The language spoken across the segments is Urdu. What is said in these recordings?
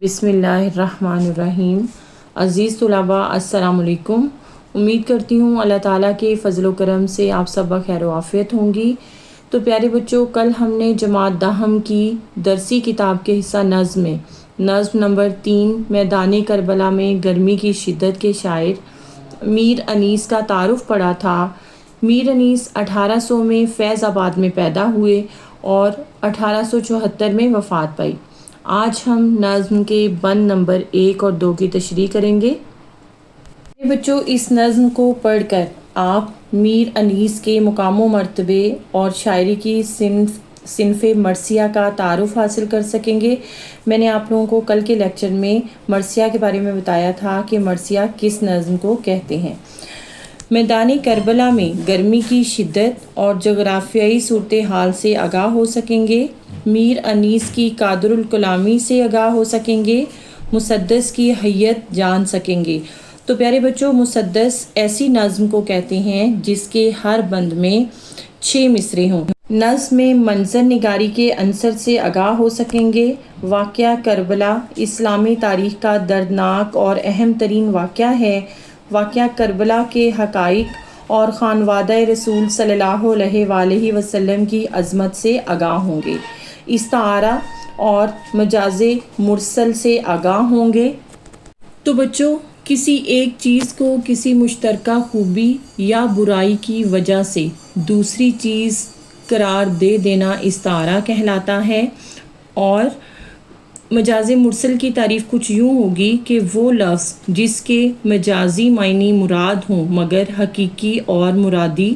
بسم اللہ الرحمن الرحیم۔ عزیز طلباء السلام علیکم۔ امید کرتی ہوں اللہ تعالیٰ کے فضل و کرم سے آپ سب بخیر و عافیت ہوں گی۔ تو پیارے بچوں، کل ہم نے جماعت دہم کی درسی کتاب کے حصہ نظم میں نظم نمبر 3 میدان کربلا میں گرمی کی شدت کے شاعر میر انیس کا تعارف پڑھا تھا۔ میر انیس 1800 میں فیض آباد میں پیدا ہوئے اور 1874 میں وفات پائی۔ آج ہم نظم کے بند نمبر 1 اور 2 کی تشریح کریں گے۔ بچوں، اس نظم کو پڑھ کر آپ میر انیس کے مقام و مرتبے اور شاعری کی صنف مرثیہ کا تعارف حاصل کر سکیں گے۔ میں نے آپ لوگوں کو کل کے لیکچر میں مرثیہ کے بارے میں بتایا تھا کہ مرثیہ کس نظم کو کہتے ہیں۔ میدان کربلا میں گرمی کی شدت اور جغرافیائی صورتحال سے آگاہ ہو سکیں گے، میر انیس کی قادر الکلامی سے آگاہ ہو سکیں گے، مسدس کی حیت جان سکیں گے۔ تو پیارے بچوں، مسدس ایسی نظم کو کہتے ہیں جس کے ہر بند میں 6 مصرے ہوں۔ نظم میں منظر نگاری کے عنصر سے آگاہ ہو سکیں گے۔ واقعہ کربلا اسلامی تاریخ کا دردناک اور اہم ترین واقعہ ہے۔ واقعہ کربلا کے حقائق اور خانوادہ رسول صلی اللہ علیہ وآلہ وسلم کی عظمت سے آگاہ ہوں گے۔ استعارہ اور مجاز مرسل سے آگاہ ہوں گے۔ تو بچوں، کسی ایک چیز کو کسی مشترکہ خوبی یا برائی کی وجہ سے دوسری چیز قرار دے دینا استعارہ کہلاتا ہے، اور مجاز مرسل کی تعریف کچھ یوں ہوگی کہ وہ لفظ جس کے مجازی معنی مراد ہوں مگر حقیقی اور مرادی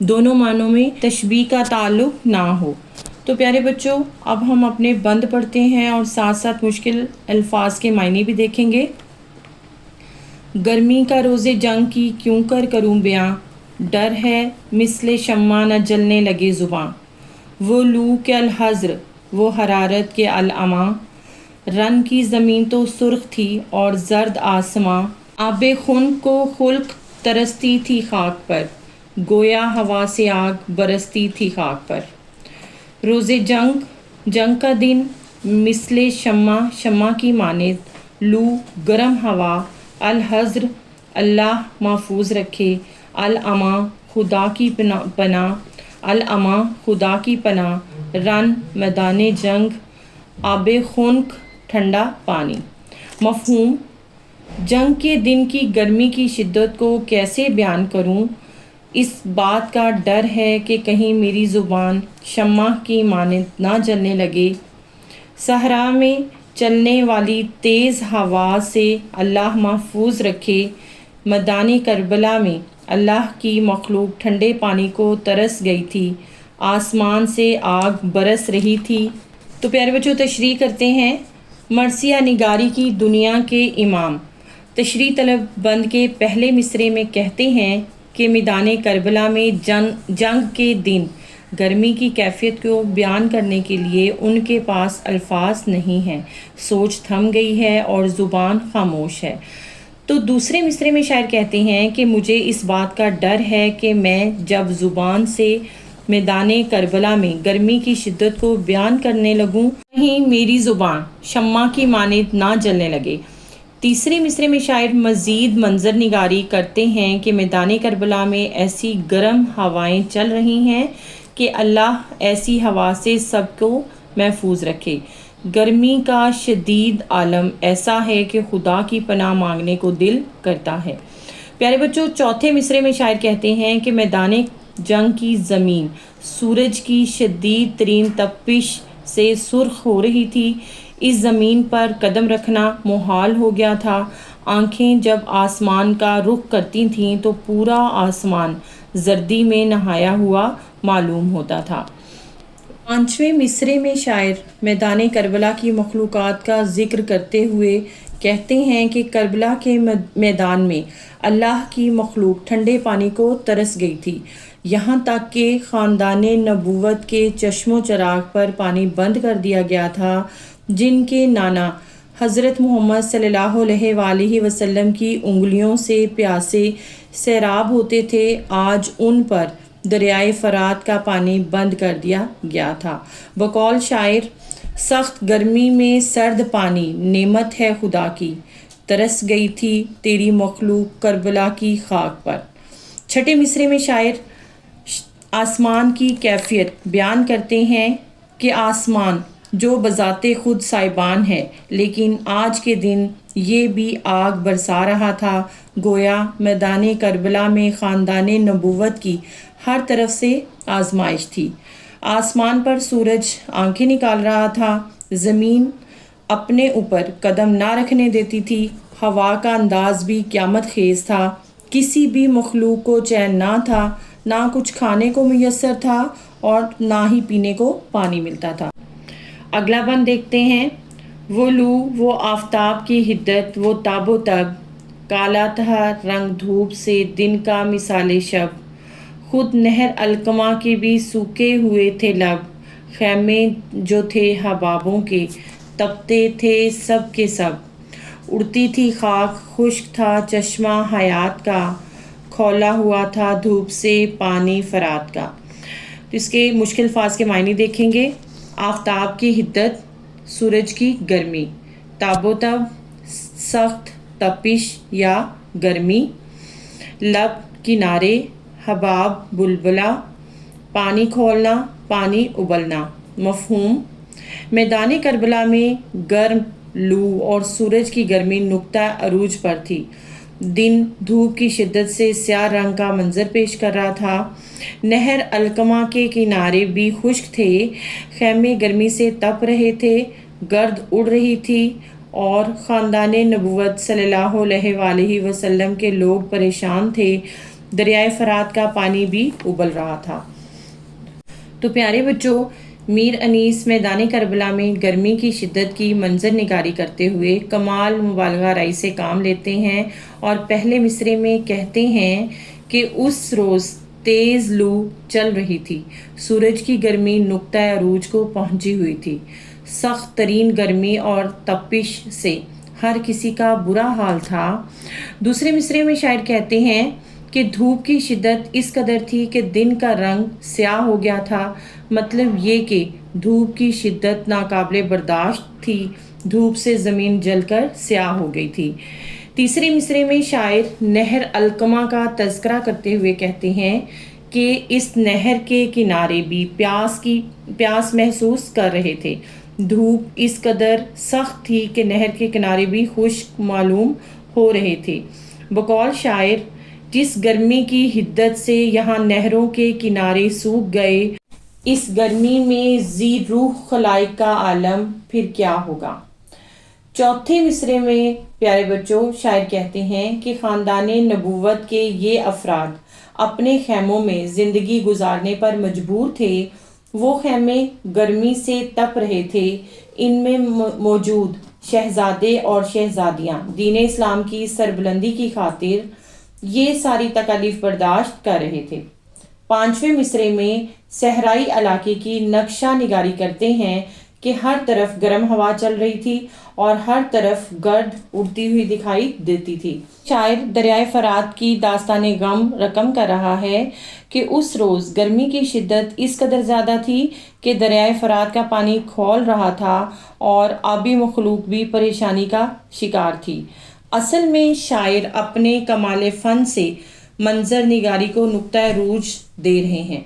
دونوں معنوں میں تشبیہ کا تعلق نہ ہو۔ تو پیارے بچوں، اب ہم اپنے بند پڑھتے ہیں اور ساتھ ساتھ مشکل الفاظ کے معنی بھی دیکھیں گے۔ گرمی کا روز جنگ کی کیوں کر کروں بیاں، ڈر ہے مثل شمع نہ جلنے لگے زباں۔ وہ لو کے الحذر، وہ حرارت کے العماں، رن کی زمین تو سرخ تھی اور زرد آسماں، آب خنک کو خلق ترستی تھی خاک پر، گویا ہوا سے آگ برستی تھی خاک پر۔ روز جنگ، جنگ کا دن، مثل شمع، شمع کی مانند، لو گرم ہوا، الحذر اللہ محفوظ رکھے، العماں خدا کی پناہ، العماں خدا کی پناہ، رن میدان جنگ، آب خنک ٹھنڈا پانی۔ مفہوم: جنگ کے دن کی گرمی کی شدت کو کیسے بیان کروں؟ اس بات کا ڈر ہے کہ کہیں میری زبان شمع کی مانند نہ جلنے لگے۔ صحرا میں چلنے والی تیز ہوا سے اللہ محفوظ رکھے۔ میدان کربلا میں اللہ کی مخلوق ٹھنڈے پانی کو ترس گئی تھی، آسمان سے آگ برس رہی تھی۔ تو پیارے بچوں، تشریح کرتے ہیں۔ مرثیہ نگاری کی دنیا کے امام تشریح طلب بند کے پہلے مصرے میں کہتے ہیں کہ میدان کربلا میں جنگ کے دن گرمی کی کیفیت کو بیان کرنے کے لیے ان کے پاس الفاظ نہیں ہیں، سوچ تھم گئی ہے اور زبان خاموش ہے۔ تو دوسرے مصرے میں شاعر کہتے ہیں کہ مجھے اس بات کا ڈر ہے کہ میں جب زبان سے میدان کربلا میں گرمی کی شدت کو بیان کرنے لگوں کہیں میری زبان شمع کی مانند نہ جلنے لگے۔ تیسرے مصرے میں شاعر مزید منظر نگاری کرتے ہیں کہ میدان کربلا میں ایسی گرم ہوائیں چل رہی ہیں کہ اللہ ایسی ہوا سے سب کو محفوظ رکھے۔ گرمی کا شدید عالم ایسا ہے کہ خدا کی پناہ مانگنے کو دل کرتا ہے۔ پیارے بچوں، چوتھے مصرے میں شاعر کہتے ہیں کہ میدان جنگ کی زمین سورج کی شدید ترین تپش سے سرخ ہو رہی تھی۔ اس زمین پر قدم رکھنا محال ہو گیا تھا۔ آنکھیں جب آسمان کا رخ کرتی تھیں تو پورا آسمان زردی میں نہایا ہوا معلوم ہوتا تھا۔ پانچویں مصرے میں شاعر میدان کربلا کی مخلوقات کا ذکر کرتے ہوئے کہتے ہیں کہ کربلا کے میدان میں اللہ کی مخلوق ٹھنڈے پانی کو ترس گئی تھی، یہاں تک کہ خاندان نبوت کے چشم و چراغ پر پانی بند کر دیا گیا تھا۔ جن کے نانا حضرت محمد صلی اللہ علیہ وآلہ وسلم کی انگلیوں سے پیاسے سیراب ہوتے تھے، آج ان پر دریائے فرات کا پانی بند کر دیا گیا تھا۔ بقول شاعر سخت گرمی میں سرد پانی نعمت ہے خدا کی، ترس گئی تھی تیری مخلوق کربلا کی خاک پر۔ چھٹے مصرعے میں شاعر آسمان کی کیفیت بیان کرتے ہیں کہ آسمان جو بذات خود سائبان ہے، لیکن آج کے دن یہ بھی آگ برسا رہا تھا، گویا میدان کربلا میں خاندان نبوت کی ہر طرف سے آزمائش تھی۔ آسمان پر سورج آنکھیں نکال رہا تھا، زمین اپنے اوپر قدم نہ رکھنے دیتی تھی، ہوا کا انداز بھی قیامت خیز تھا، کسی بھی مخلوق کو چین نہ تھا، نہ کچھ کھانے کو میسر تھا اور نہ ہی پینے کو پانی ملتا تھا۔ اگلا بند دیکھتے ہیں۔ وہ لو، وہ آفتاب کی حدت، وہ تاب و تب، کالا تھا رنگ دھوپ سے دن کا مثال شب، خود نہر علقمہ کے بھی سوکھے ہوئے تھے لب، خیمے جو تھے حبابوں کے تپتے تھے سب کے سب، اڑتی تھی خاک، خشک تھا چشمہ حیات کا، کھولا ہوا تھا دھوپ سے پانی فرات کا۔ تو اس کے مشکل الفاظ کے معنی دیکھیں گے۔ آفتاب کی حدت، سورج کی گرمی، تاب و تب، سخت تپش یا گرمی، لب کنارے، حباب بلبلا، پانی کھولنا، پانی ابلنا۔ مفہوم: میدان کربلا میں گرم لو اور سورج کی گرمی نقطہ عروج پر تھی، دن دھوپ کی شدت سے سیاہ رنگ کا منظر پیش کر رہا تھا، نہر علقمہ کے کنارے بھی خشک تھے، خیمے گرمی سے تپ رہے تھے، گرد اڑ رہی تھی اور خاندان نبوت صلی اللہ علیہ وآلہ وسلم کے لوگ پریشان تھے، دریائے فرات کا پانی بھی ابل رہا تھا۔ تو پیارے بچوں، میر انیس میدان کربلا میں گرمی کی شدت کی منظر نگاری کرتے ہوئے کمال مبالغہ رائی سے کام لیتے ہیں اور پہلے مصرعے میں کہتے ہیں کہ اس روز تیز لو چل رہی تھی، سورج کی گرمی نقطہ عروج کو پہنچی ہوئی تھی، سخت ترین گرمی اور تپش سے ہر کسی کا برا حال تھا۔ دوسرے مصرعے میں شاعر کہتے ہیں کہ دھوپ کی شدت اس قدر تھی کہ دن کا رنگ سیاہ ہو گیا تھا، مطلب یہ کہ دھوپ کی شدت ناقابل برداشت تھی، دھوپ سے زمین جل کر سیاہ ہو گئی تھی۔ تیسرے مصرعے میں شاعر نہر علقمہ کا تذکرہ کرتے ہوئے کہتے ہیں کہ اس نہر کے کنارے بھی پیاس محسوس کر رہے تھے، دھوپ اس قدر سخت تھی کہ نہر کے کنارے بھی خشک معلوم ہو رہے تھے۔ بقول شاعر، جس گرمی کی حدت سے یہاں نہروں کے کنارے سوکھ گئے، اس گرمی میں ذی روح خلائق کا عالم پھر کیا ہوگا۔ چوتھے مصرعے میں پیارے بچوں شاعر کہتے ہیں کہ خاندان نبوت کے یہ افراد اپنے خیموں میں زندگی گزارنے پر مجبور تھے، وہ خیمے گرمی سے تپ رہے تھے، ان میں موجود شہزادے اور شہزادیاں دین اسلام کی سربلندی کی خاطر یہ ساری تکالیف برداشت کر رہے تھے۔ پانچویں مصرعے میں صحرائی علاقے کی نقشہ نگاری کرتے ہیں کہ ہر طرف گرم ہوا چل رہی تھی اور ہر طرف گرد اڑتی ہوئی دکھائی دیتی تھی۔ شاعر دریائے فرات کی داستان غم رقم کر رہا ہے کہ اس روز گرمی کی شدت اس قدر زیادہ تھی کہ دریائے فرات کا پانی کھول رہا تھا اور آبی مخلوق بھی پریشانی کا شکار تھی۔ اصل میں شاعر اپنے کمال فن سے منظر نگاری کو نقطہ عروج دے رہے ہیں۔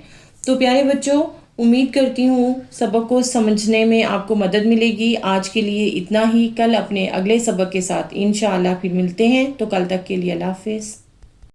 تو پیارے بچوں، امید کرتی ہوں سبق کو سمجھنے میں آپ کو مدد ملے گی۔ آج کے لیے اتنا ہی، کل اپنے اگلے سبق کے ساتھ انشاءاللہ پھر ملتے ہیں، تو کل تک کے لیے اللہ حافظ۔